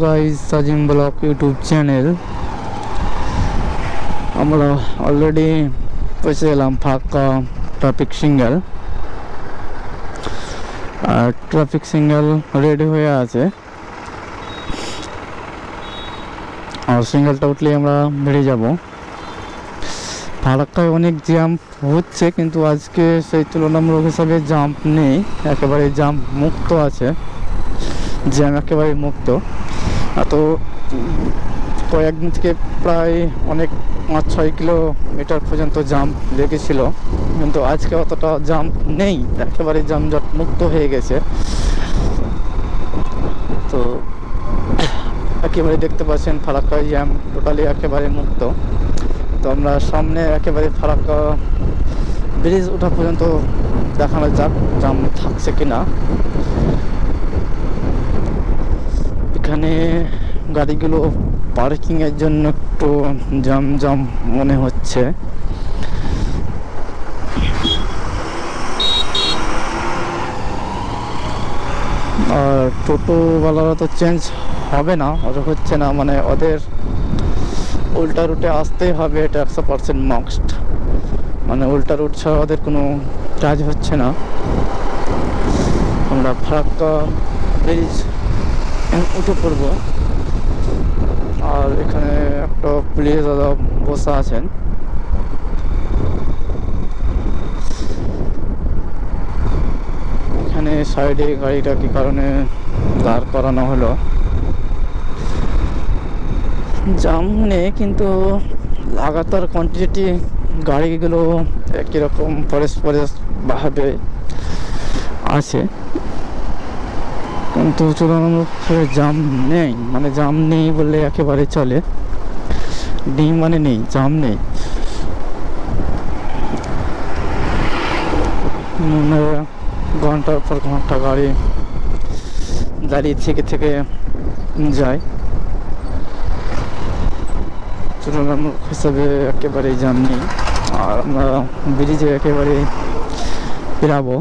Guys, Sajim blog YouTube channel. আমরা already পৌঁছে গেলাম ফাঁকা ট্রাফিক সিগন্যাল। আর ট্রাফিক সিগন্যাল রেডি হয়ে আছে, আর সিগন্যালটা উঠলেই আমরা বেরিয়ে যাব। ফারাক্কায় অনেক জ্যাম হচ্ছে, কিন্তু আজকে সেই তুলনামূলক হিসাবে জাম্প নেই, একেবারে জাম্প মুক্ত আছে, জ্যাম একেবারে মুক্ত। তো কয়েকদিন থেকে প্রায় অনেক 5-6 কিলোমিটার পর্যন্ত জাম্প লেগেছিল, কিন্তু আজকে অতটা জাম্প নেই, একেবারে যানজট মুক্ত হয়ে গেছে। তো একেবারে দেখতে পাচ্ছেন ফারাক্কায় জ্যাম টোটালি একেবারে মুক্ত। তো আমরা সামনে একেবারে ফারাক্কা ব্রিজ ওঠা পর্যন্ত দেখানো যাক জাম থাকছে কিনা। এখানে গাড়িগুলো পার্কিংয়ের জন্য একটু জাম জাম মনে হচ্ছে। আর টোটোওয়ালারা তো চেঞ্জ হবে না, ওটা হচ্ছে না, মানে ওদের উল্টা রুটে আসতেই হবে, এটা 100% মাস্ট। মানে উল্টা রুট ছাড়া ওদের কোনো কাজ হচ্ছে না। আমরা ফারাক্কা ব্রিজ উঠে পড়ব। আর এখানে একটা পুলিশ দাদা বসে আছেন। এখানে সাইডে গাড়িটা কি কারণে দাঁড় করানো হলো জাম নেই, কিন্তু লাগাতার কোয়ান্টিটি গাড়িগুলো একই রকম পরস্পরের ভাবে আছে, কিন্তু তুলনামূলকভাবে জাম নেই। মানে জাম নেই বললে একেবারে চলে, নেই মানে নেই, জাম নেই। ঘন্টার পর ঘন্টা গাড়ি দাঁড়িয়ে থেকে থেকে যায়, তুলনামূলক হিসাবে একেবারে জাম নেই। আর আমরা ব্রিজে একেবারে পেরাবো।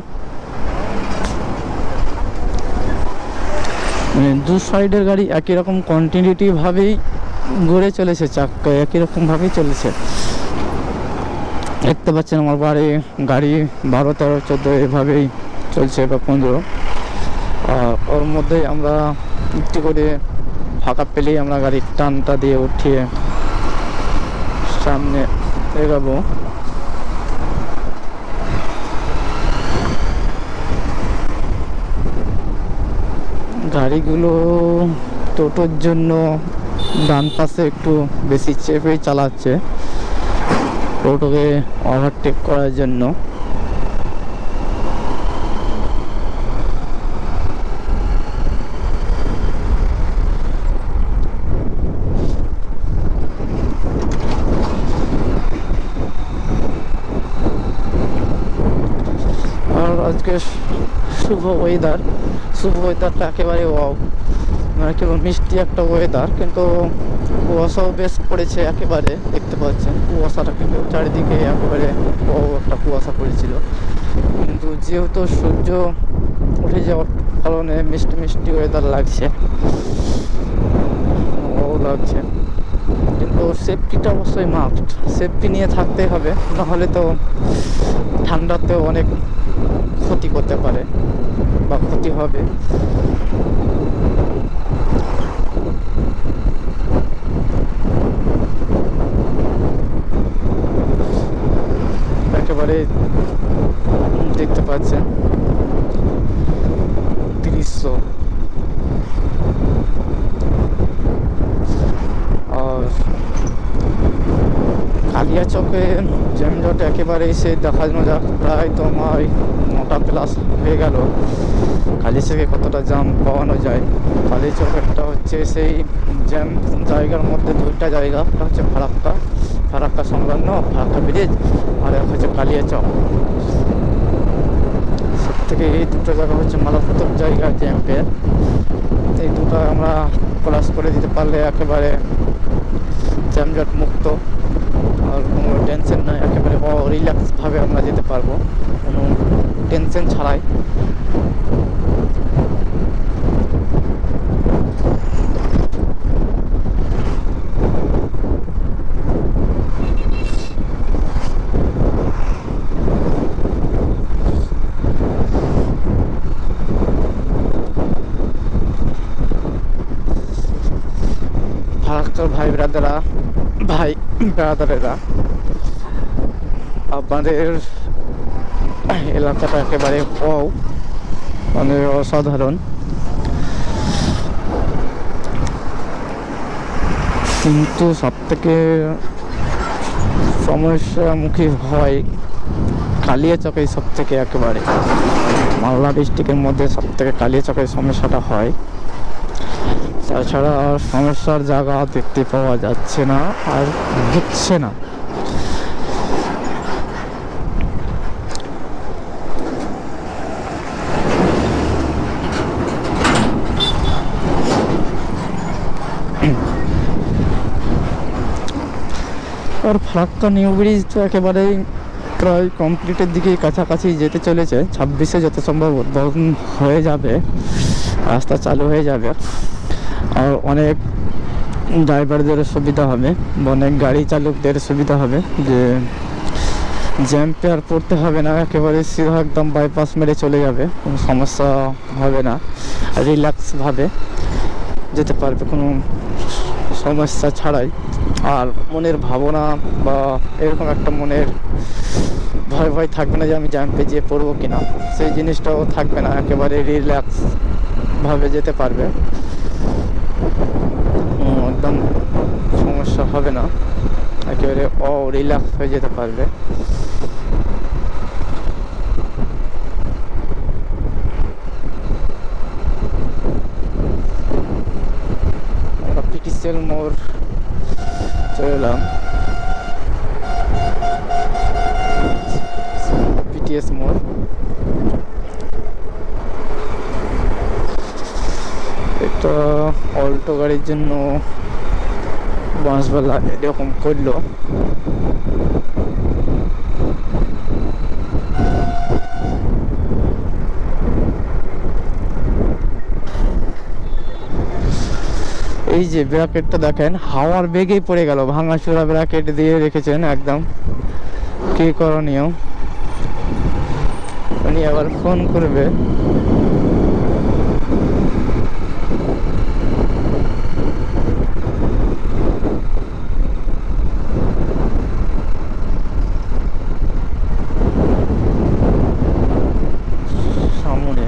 মানে দু সাইডের গাড়ি একই রকম কন্টিনিউটি ভাবেই ঘুরে চলেছে, চাক্কা একই রকম ভাবেই চলেছে। দেখতে পাচ্ছেন আমার বাড়ি গাড়ি 12, 13, 14 এভাবেই চলছে, বা 15। ওর মধ্যেই আমরা একটু করে ফাঁকা পেলেই আমরা গাড়ির টানটা দিয়ে উঠিয়ে সামনে এগাবো। গাড়িগুলো টোটোর জন্য ডান পাশে একটু বেশি চেপেই চালাচ্ছে, টোটোকে ওভারটেক করার জন্য। আর আজকে শুভ ওয়েদারটা একেবারে মানে কেবল মিষ্টি একটা ওয়েদার, কিন্তু কুয়াশাও বেশ পড়েছে একেবারে, দেখতে পাচ্ছেন কুয়াশাটা কিন্তু চারিদিকে একেবারে একটা কুয়াশা পড়েছিল, কিন্তু যেহেতু সূর্য উঠে যাওয়ার কারণে মিষ্টি মিষ্টি ওয়েদার লাগছে, লাগছে। কিন্তু সেফটিটা অবশ্যই মাস্ট, সেফটি নিয়ে থাকতে হবে, নাহলে তো ঠান্ডাতেও অনেক ক্ষতি করতে পারে বা ক্ষতি হবে। একেবারে দেখতে পাচ্ছেন দৃশ্য। আর কালিয়াচকে যানজট একেবারে সে দেখানো যাক, প্রায় তোমার 9টা+ হয়ে গেল। কালিয়াচকে কতটা জাম পাওয়ানো যায়। কালিয়াচক একটা হচ্ছে সেই জ্যাম জায়গার মধ্যে 2টা জায়গা, একটা হচ্ছে ফারাক্কা সংলগ্ন ফারাক্কা ব্রিজ, আর এক হচ্ছে কালিয়াচক। সব থেকে এই দুটো জায়গা হচ্ছে মারাত্মক জায়গা জ্যাম্পের। এই দুটো আমরা ক্রস করে দিতে পারলে একেবারে যানজট মুক্ত, আর কোনো টেনশন নয়, একেবারে রিল্যাক্সভাবে আমরা যেতে পারবো কোনো টেনশন ছাড়াই। চলাচল ভাই ব্রাদারেরা, আপনাদের এলাকাটা একেবারে মানে অসাধারণ। কিন্তু সব থেকে সমস্যামুখী হয় কালিয়াচকেই সব থেকে, একেবারে মালদা ডিস্ট্রিক্টের মধ্যে সব থেকে কালিয়াচকের সমস্যাটা হয়। তাছাড়া আর সমস্যার জায়গা দেখতে পাওয়া যাচ্ছে না আর হচ্ছে না। আর ফারাক্কা নিউ ব্রিজ তো একেবারেই প্রায় কমপ্লিটের দিকে কাছাকাছি যেতে চলেছে। 26-এ যত সম্ভব উদ্বোধন হয়ে যাবে, রাস্তা চালু হয়ে যাবে। আর অনেক ড্রাইভারদের সুবিধা হবে, অনেক গাড়ি চালকদের সুবিধা হবে যে জ্যাম্পে আর পড়তে হবে না, একেবারে সিধা একদম বাইপাস মেরে চলে যাবে, কোনো সমস্যা হবে না, রিল্যাক্সভাবে যেতে পারবে কোনো সমস্যা ছাড়াই। আর মনের ভাবনা বা এরকম একটা মনের ভয় থাকবে না যে আমি জ্যাম্পে যেয়ে পড়বো কিনা, সেই জিনিসটাও থাকবে না, একেবারে রিল্যাক্সভাবে যেতে পারবে, একদম সমস্যা হবে না, একেবারে রিল্যাক্স হয়ে যেতে পারবে। আমরা পিটিসিএল মোড় চলে এলাম, পিটিএস মোড়। এটা অল্টো গাড়ির জন্য বাঁশবালা এরকম করলো। এই যে ব্র্যাকেটটা দেখেন, হাওয়ার বেগেই পড়ে গেল, ভাঙাচোরা ব্র্যাকেট দিয়ে রেখেছেন একদম, কি করণীয়? উনি আবার ফোন করবে। সামনে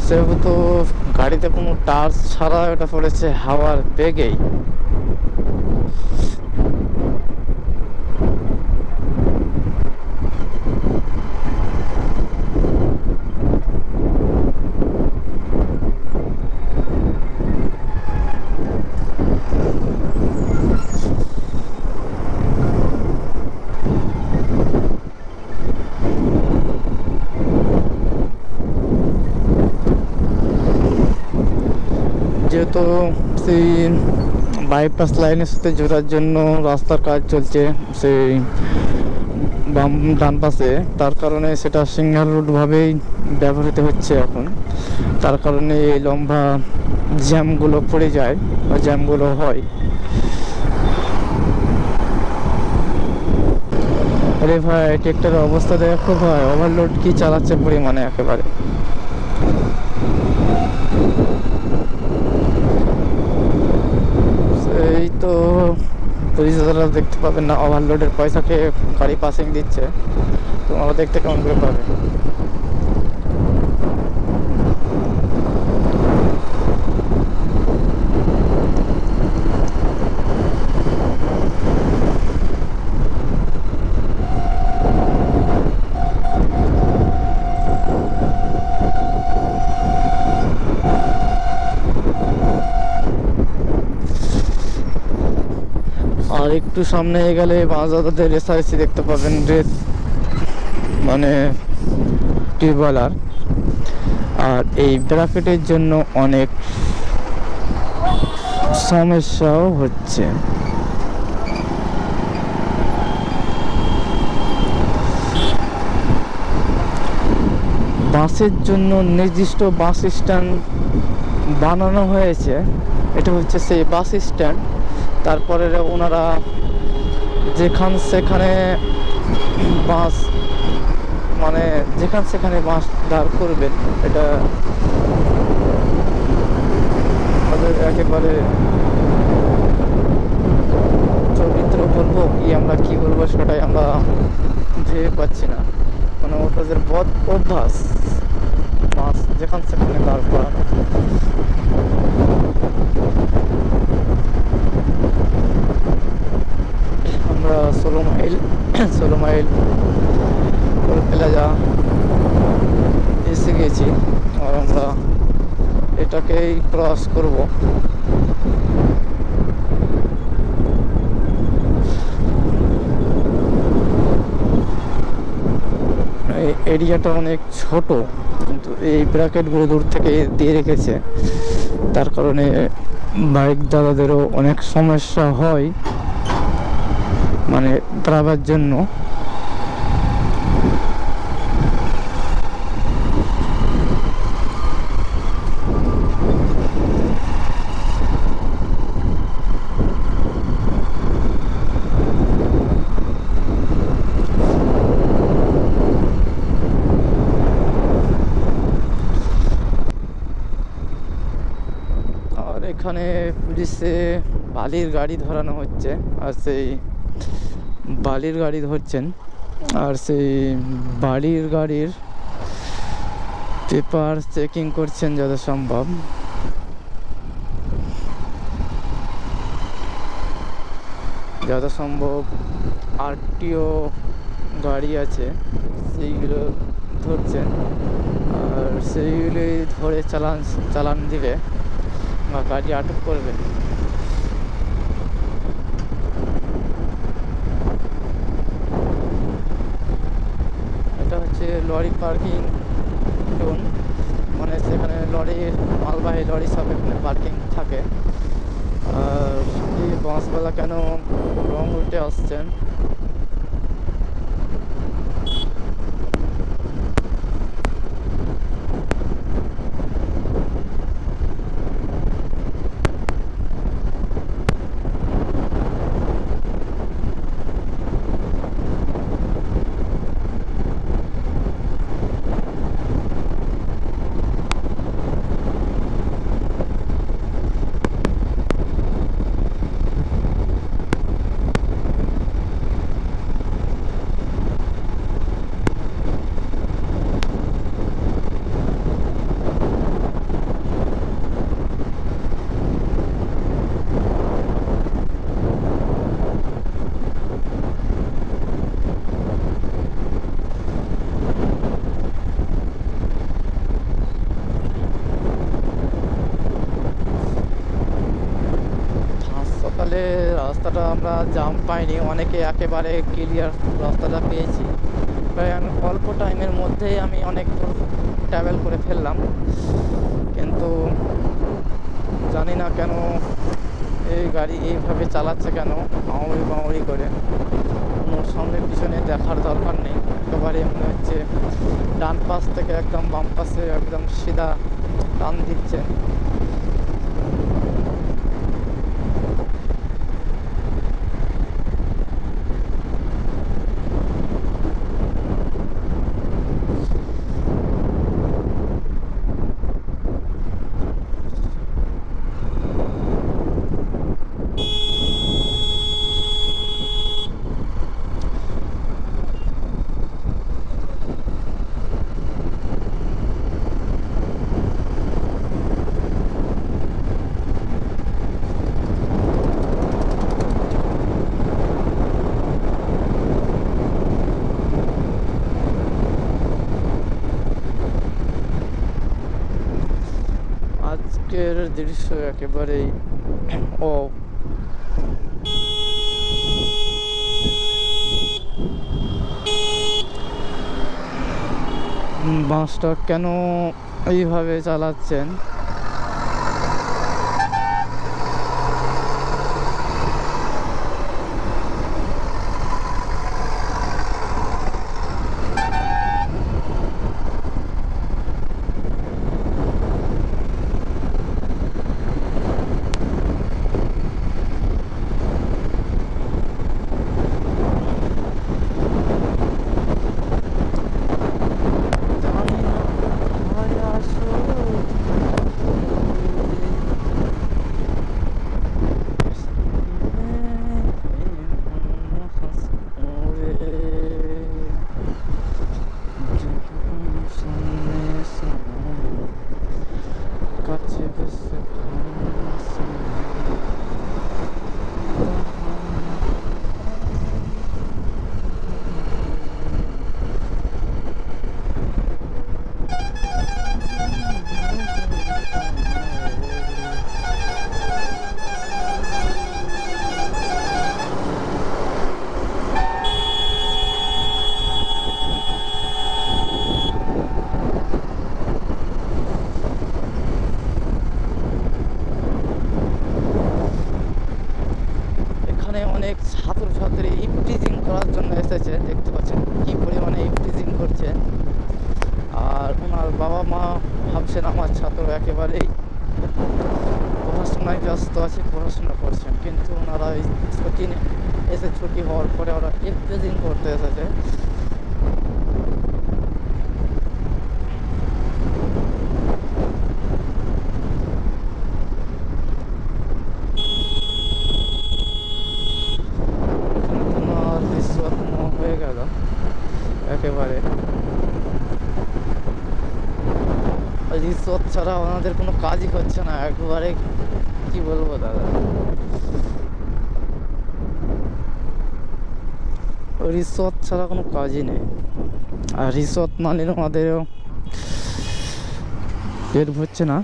সেহেতু গাড়িতে কোনো টাচ ছাড়া এটা পড়েছে হাওয়ার বেগেই। যেহেতু সেই বাইপাস লাইনের সাথে জোড়ার জন্য রাস্তার কাজ চলছে সেই ডান পাশে, তার কারণে সেটা সিঙ্গেল রুটভাবেই ব্যবহৃত হচ্ছে এখন, তার কারণে এই লম্বা জ্যামগুলো পড়ে যায় বা জ্যামগুলো হয়। আরে ভাই ট্রেক্টরের অবস্থা দেখো ভাই, ওভারলোড কি চালাচ্ছে পরিমাণে, একেবারে এই তো পুলিশরা দেখতে পাবেন না, ওভারলোডের পয়সাকে গাড়ি পাসিং দিচ্ছে, তোমরা দেখতে কেমন করে পাবে? আর একটু সামনে গেলে বাঁশদাদাদের রেসারেসি দেখতে পাবেন, রেস মানে টিউবওয়েলার। আর এই ব্র্যাকেটের জন্য অনেক সমস্যাও হচ্ছে। বাসের জন্য নির্দিষ্ট বাস স্ট্যান্ড বানানো হয়েছে, এটা হচ্ছে সেই বাস স্ট্যান্ড। তারপরে ওনারা সেখানে বাস মানে সেখানে বাস দাঁড় করবেন, এটা একেবারে এদের বদ অভ্যাস বাস যেখান সেখানে দাঁড় করানো। আমরা 16 মাইল প্লাজা এসে গেছি, আর আমরা এটাকেই ক্রস করব। এই এরিয়াটা অনেক ছোট, কিন্তু এই ব্র্যাকেটগুলো দূর থেকে দিয়ে রেখেছে, তার কারণে বাইক দাদাদেরও অনেক সমস্যা হয় মানে দাঁড়াবার জন্য। আর এখানে পুলিশে বালির গাড়ি ধরানো হচ্ছে, আর সেই বালির গাড়ি ধরছেন, আর সেই বালির গাড়ির পেপার চেকিং করছেন যত সম্ভব। যত সম্ভব আরটিও গাড়ি আছে সেইগুলো ধরছেন, আর সেইগুলোই ধরে চালান দিবে বা গাড়ি আটক করবে। এটা হচ্ছে লরি পার্কিং জোন, মানে সেখানে লরির মালবাহী লরি সব এখানে পার্কিং থাকে। আর এই বাসওয়ালা কেন রং উল্টে আসছেন? সকালে রাস্তাটা আমরা জাম পাইনি, অনেকে একেবারে ক্লিয়ার রাস্তাটা পেয়েছি। প্রায় আমি অল্প টাইমের মধ্যেই আমি অনেক দূর ট্রাভেল করে ফেললাম, কিন্তু জানি না কেন এই গাড়ি এইভাবে চালাচ্ছে, কেন আউড়ি বাউড়ি করে। মোর সামনে পিছনে দেখার দরকার নেই, একেবারে মনে হচ্ছে ডান পাশ থেকে একদম বাম পাশে একদম সিধা টান দিচ্ছে। আজকের দৃশ্য একেবারেই বাসটা কেন এইভাবে চালাচ্ছেন? জানি না, ভাই আসো। এসেছে, দেখতে পাচ্ছেন কি পরিমাণে ইফটিজিং করছে। আর ওনার বাবা মা ভাবছেন আমার ছাত্র একেবারেই পড়াশোনায় ব্যস্ত আছে, পড়াশোনা করছেন, কিন্তু ওনারা এই ছুটি এসে ছুটি হওয়ার পরে ওরা ইফটিজিং করতে এসেছে। হয়ে গেল একেবারে, রিসোর্ট ছাড়া ওনাদের কোনো কাজই হচ্ছে না একবারে, কি বলবো দাদা, রিসোর্ট ছাড়া কোনো কাজই নেই। আর রিসোর্ট না নিলে আমাদেরও পেট ভরছে না।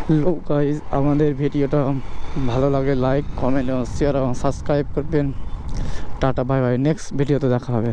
হ্যালো গাইজ, আমাদের ভিডিওটা ভালো লাগে লাইক, কমেন্ট এবং শেয়ার এবং সাবস্ক্রাইব করবেন। টাটা, বাই বাই, নেক্সট ভিডিওতে দেখা হবে।